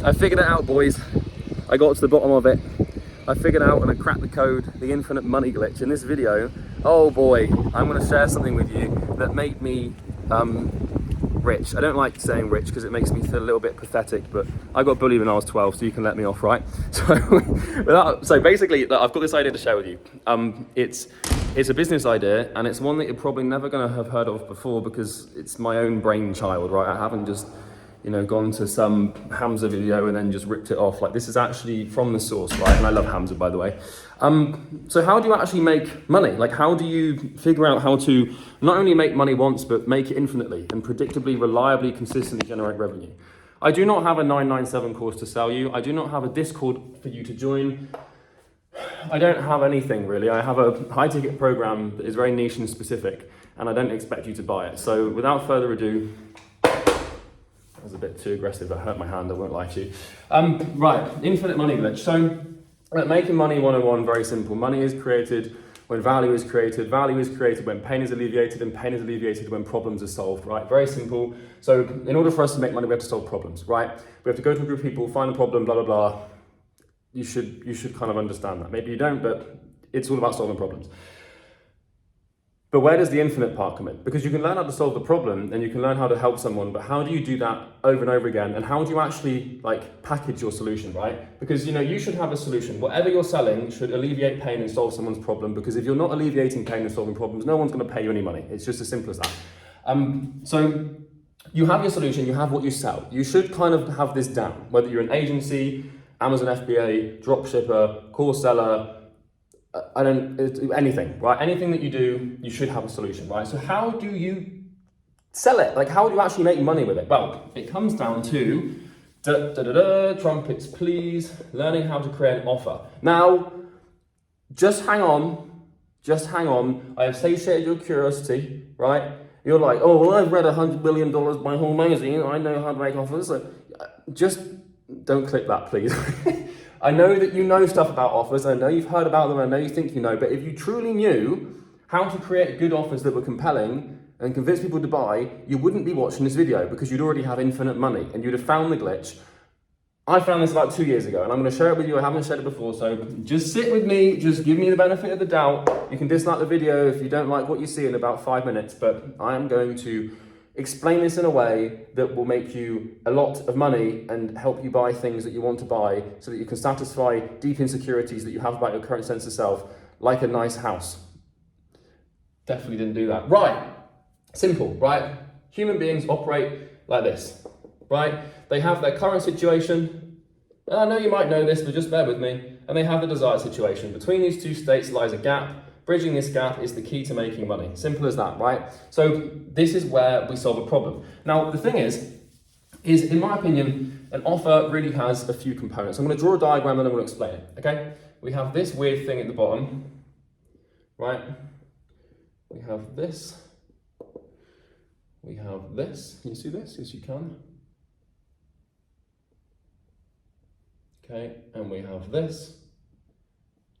I figured it out, boys. I got to the bottom of it. I figured out and I cracked the code, the infinite money glitch. In this video, oh boy, I'm gonna share something with you that made me rich. I don't like saying rich because it makes me feel a little bit pathetic, but I got bullied when I was 12, so you can let me off, right? So basically, I've got this idea to share with you. It's a business idea, and it's one that you're probably never gonna have heard of before because it's my own brainchild, right? I haven't just, gone to some Hamza video and then just ripped it off. Like, this is actually from the source, right? And I love Hamza, by the way. So how do you actually make money? Like, how do you figure out how to not only make money once, but make it infinitely and predictably, reliably, consistently generate revenue? I do not have a 997 course to sell you. I do not have a Discord for you to join. I don't have anything really. I have a high ticket program that is very niche and specific, and I don't expect you to buy it. So without further ado, that was a bit too aggressive. I hurt my hand, I won't lie to you. Right, infinite money glitch. So making money 101, very simple. Money is created when value is created. Value is created when pain is alleviated, and pain is alleviated when problems are solved, right? Very simple. So in order for us to make money, we have to solve problems, right? We have to go to a group of people, find a problem, blah, blah, blah. You should kind of understand that. Maybe you don't, but it's all about solving problems. But where does the infinite part come in? Because you can learn how to solve the problem and you can learn how to help someone, but how do you do that over and over again? And how do you actually package your solution, right? Because you should have a solution. Whatever you're selling should alleviate pain and solve someone's problem, because if you're not alleviating pain and solving problems, no one's gonna pay you any money. It's just as simple as that. So you have your solution, you have what you sell. You should kind of have this down, whether you're an agency, Amazon FBA, dropshipper, course seller, anything, right? Anything that you do, you should have a solution, right? So how do you sell it? Like, how do you actually make money with it? Well, it comes down to, trumpets please, learning how to create an offer. Now, just hang on. I have satiated your curiosity, right? You're like, oh, well, I've read $100 billion by whole magazine. I know how to make offers. So just don't click that, please. I know that you know stuff about offers. I know you've heard about them. I know you think you know. But if you truly knew how to create good offers that were compelling and convince people to buy, you wouldn't be watching this video because you'd already have infinite money and you'd have found the glitch. I found this about 2 years ago and I'm going to share it with you. I haven't shared it before. So just sit with me. Just give me the benefit of the doubt. You can dislike the video if you don't like what you see in about 5 minutes. But I am going to explain this in a way that will make you a lot of money and help you buy things that you want to buy so that you can satisfy deep insecurities that you have about your current sense of self, like a nice house. Definitely didn't do that. Right, simple, right? Human beings operate like this, right? They have their current situation. I know you might know this, but just bear with me. And they have the desired situation. Between these two states lies a gap. Bridging this gap is the key to making money. Simple as that, right? So this is where we solve a problem. Now, the thing is in my opinion, an offer really has a few components. I'm going to draw a diagram and I'm going to explain it, okay? We have this weird thing at the bottom, right? We have this. We have this. Can you see this? Yes, you can. Okay, and we have this.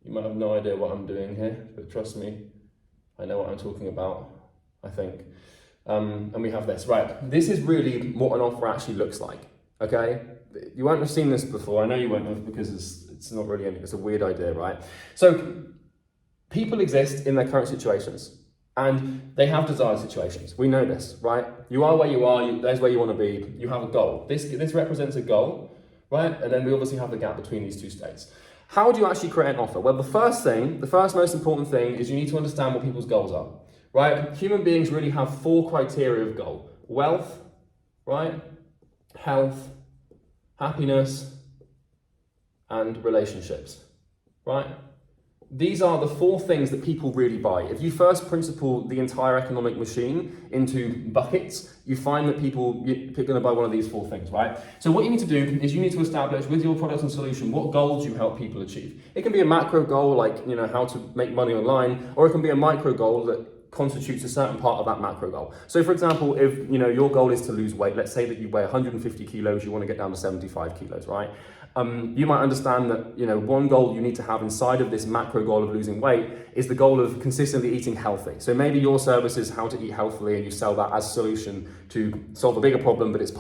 You might have no idea what I'm doing here, but trust me, I know what I'm talking about, I think. And we have this, right? This is really what an offer actually looks like, okay? You won't have seen this before. I know you won't have because it's not really anything. It's a weird idea, right? So people exist in their current situations and they have desired situations. We know this, right? You are where you are, there's where you want to be. You have a goal. This represents a goal, right? And then we obviously have the gap between these two states. How do you actually create an offer? Well, the first most important thing is you need to understand what people's goals are, right? Human beings really have 4 criteria of goal: wealth, right? Health, happiness, and relationships, right? These are the 4 things that people really buy. If you first principle the entire economic machine into buckets, you find that people are going to buy one of these 4 things, right? So what you need to do is you need to establish with your product and solution what goals you help people achieve. It can be a macro goal like, how to make money online, or it can be a micro goal that constitutes a certain part of that macro goal. So for example, if your goal is to lose weight, let's say that you weigh 150 kilos, you want to get down to 75 kilos, right? You might understand that one goal you need to have inside of this macro goal of losing weight is the goal of consistently eating healthy. So maybe your service is how to eat healthily, and you sell that as a solution to solve a bigger problem, but it's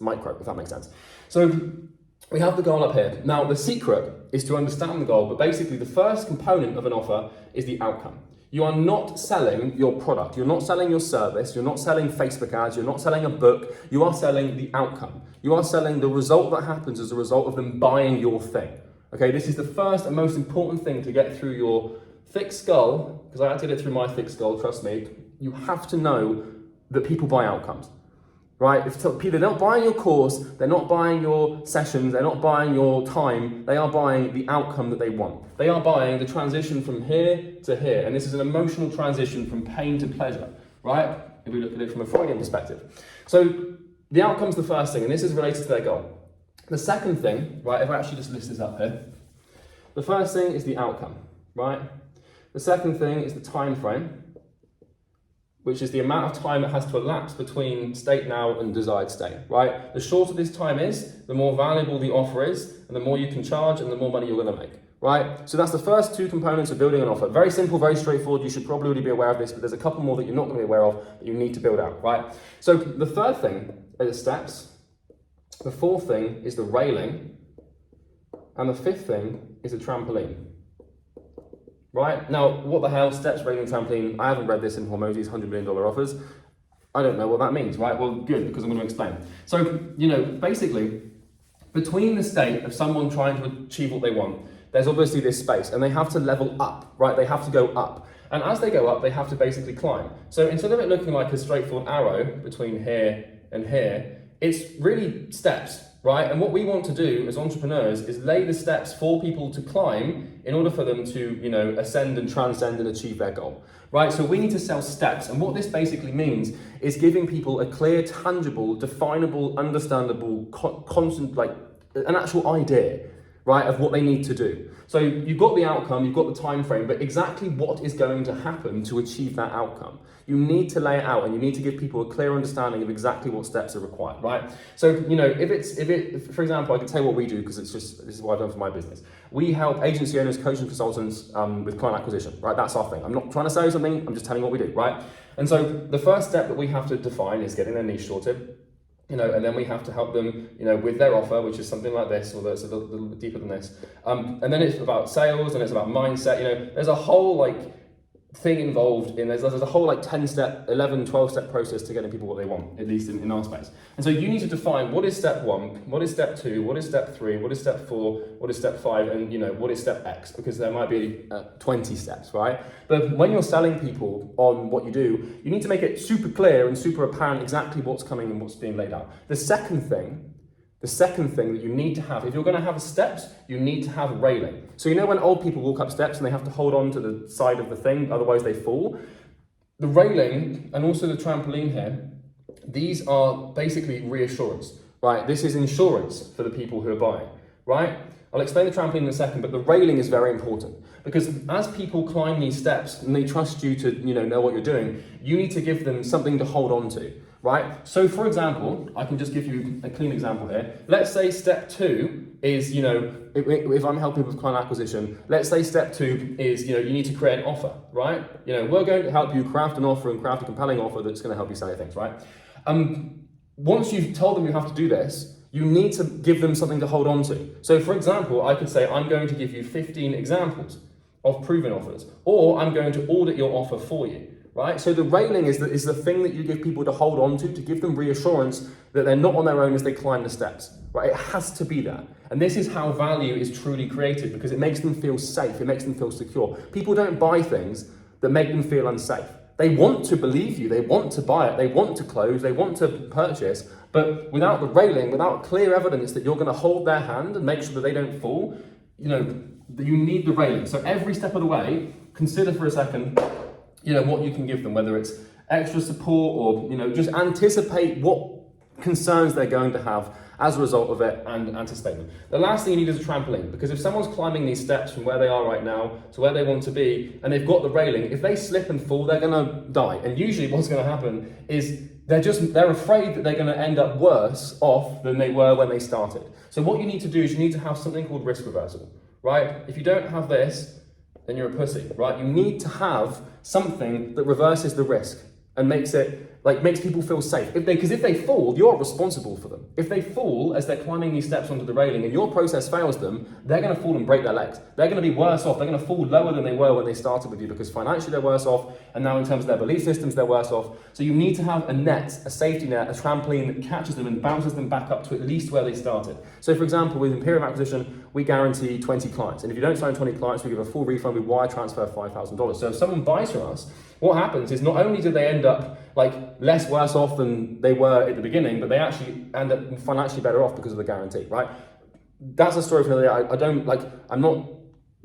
micro, if that makes sense. So we have the goal up here. Now the secret is to understand the goal, but basically the first component of an offer is the outcome. You are not selling your product, you're not selling your service, you're not selling Facebook ads, you're not selling a book, you are selling the outcome. You are selling the result that happens as a result of them buying your thing. Okay, this is the first and most important thing to get through your thick skull, because I had to get it through my thick skull, trust me. You have to know that people buy outcomes, right? If they're not buying your course, they're not buying your sessions, they're not buying your time, they are buying the outcome that they want. They are buying the transition from here to here, and this is an emotional transition from pain to pleasure, right? If we look at it from a Freudian perspective. So the outcome's the first thing, and this is related to their goal. The second thing, right, if I actually just list this up here, the first thing is the outcome, right? The second thing is the time frame, which is the amount of time that has to elapse between state now and desired state, right? The shorter this time is, the more valuable the offer is, and the more you can charge and the more money you're gonna make, right? So that's the first two components of building an offer. Very simple, very straightforward. You should probably already be aware of this, but there's a couple more that you're not gonna be aware of that you need to build out, right? So the third thing are the steps. The fourth thing is the railing. And the fifth thing is a trampoline. Right? Now, what the hell, steps, railing, trampoline? I haven't read this in Hormozi's $100 million offers. I don't know what that means, right? Well, good, because I'm going to explain. So, basically, between the state of someone trying to achieve what they want, there's obviously this space, and they have to level up, right? They have to go up. And as they go up, they have to basically climb. So instead of it looking like a straightforward arrow between here and here, it's really steps, right? And what we want to do as entrepreneurs is lay the steps for people to climb in order for them to, ascend and transcend and achieve their goal, right? So we need to sell steps. And what this basically means is giving people a clear, tangible, definable, understandable, an actual idea, right, of what they need to do. So you've got the outcome, you've got the time frame, but exactly what is going to happen to achieve that outcome. You need to lay it out, and you need to give people a clear understanding of exactly what steps are required, right? So, if for example, I can tell you what we do, because this is what I've done for my business. We help agency owners, coaches, and consultants with client acquisition, right? That's our thing. I'm not trying to sell you something, I'm just telling you what we do, right? And so the first step that we have to define is getting their niche sorted. And then we have to help them, with their offer, which is something like this, although it's a little bit deeper than this. And then it's about sales, and it's about mindset. There's a whole thing involved in there's a whole 10-step, 11, 12-step process to getting people what they want, at least in our space. And so you need to define what is step 1, what is step 2, what is step 3, what is step 4, what is step 5, and what is step X, because there might be 20 steps, right? But when you're selling people on what you do, you need to make it super clear and super apparent exactly what's coming and what's being laid out. The second thing that you need to have, if you're going to have steps, you need to have a railing. So when old people walk up steps and they have to hold on to the side of the thing, otherwise they fall? The railing and also the trampoline here, these are basically reassurance, right? This is insurance for the people who are buying, right? I'll explain the trampoline in a second, but the railing is very important, because as people climb these steps and they trust you to know what you're doing, you need to give them something to hold on to. Right? So for example, I can just give you a clean example here. Let's say step 2 is, if I'm helping with client acquisition, let's say step 2 is, you need to create an offer, right? We're going to help you craft an offer and craft a compelling offer that's going to help you sell your things, right? Once you've told them you have to do this, you need to give them something to hold on to. So for example, I could say, I'm going to give you 15 examples of proven offers, or I'm going to audit your offer for you. Right? So the railing is the thing that you give people to hold on to give them reassurance that they're not on their own as they climb the steps. Right? It has to be there. And this is how value is truly created, because it makes them feel safe, it makes them feel secure. People don't buy things that make them feel unsafe. They want to believe you, they want to buy it, they want to close, they want to purchase, but without the railing, without clear evidence that you're going to hold their hand and make sure that they don't fall, you need the railing. So every step of the way, consider for a second what you can give them, whether it's extra support or, just anticipate what concerns they're going to have as a result of it and anticipate them. The last thing you need is a trampoline, because if someone's climbing these steps from where they are right now to where they want to be, and they've got the railing, if they slip and fall, they're gonna die. And usually what's gonna happen is they're afraid that they're gonna end up worse off than they were when they started. So what you need to do is you need to have something called risk reversal, right? If you don't have this, then you're a pussy, right? You need to have something that reverses the risk and makes people feel safe. Because if they fall, you're responsible for them. If they fall as they're climbing these steps onto the railing and your process fails them, they're gonna fall and break their legs. They're gonna be worse off. They're gonna fall lower than they were when they started with you, because financially they're worse off, and now in terms of their belief systems, they're worse off. So you need to have a net, a safety net, a trampoline that catches them and bounces them back up to at least where they started. So for example, with Imperium Acquisition, we guarantee 20 clients. And if you don't sign 20 clients, we give a full refund. We wire transfer $5,000. So if someone buys from us, what happens is not only do they end up less worse off than they were at the beginning, but they actually end up financially better off because of the guarantee, right? That's a story for another day.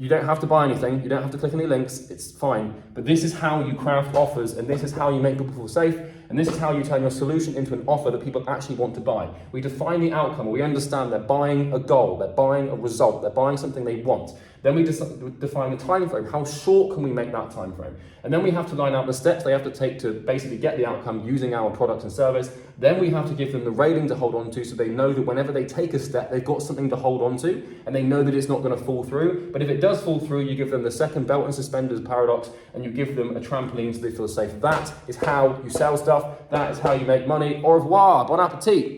You don't have to buy anything, you don't have to click any links, it's fine. But this is how you craft offers, and this is how you make people feel safe, and this is how you turn your solution into an offer that people actually want to buy. We define the outcome, we understand they're buying a goal, they're buying a result, they're buying something they want. Then we define the time frame. How short can we make that time frame? And then we have to line out the steps they have to take to basically get the outcome using our product and service. Then we have to give them the railing to hold on to, so they know that whenever they take a step, they've got something to hold on to, and they know that it's not going to fall through. But if it does fall through, you give them the second belt and suspenders paradox, and you give them a trampoline so they feel safe. That is how you sell stuff. That is how you make money. Au revoir, bon appetit.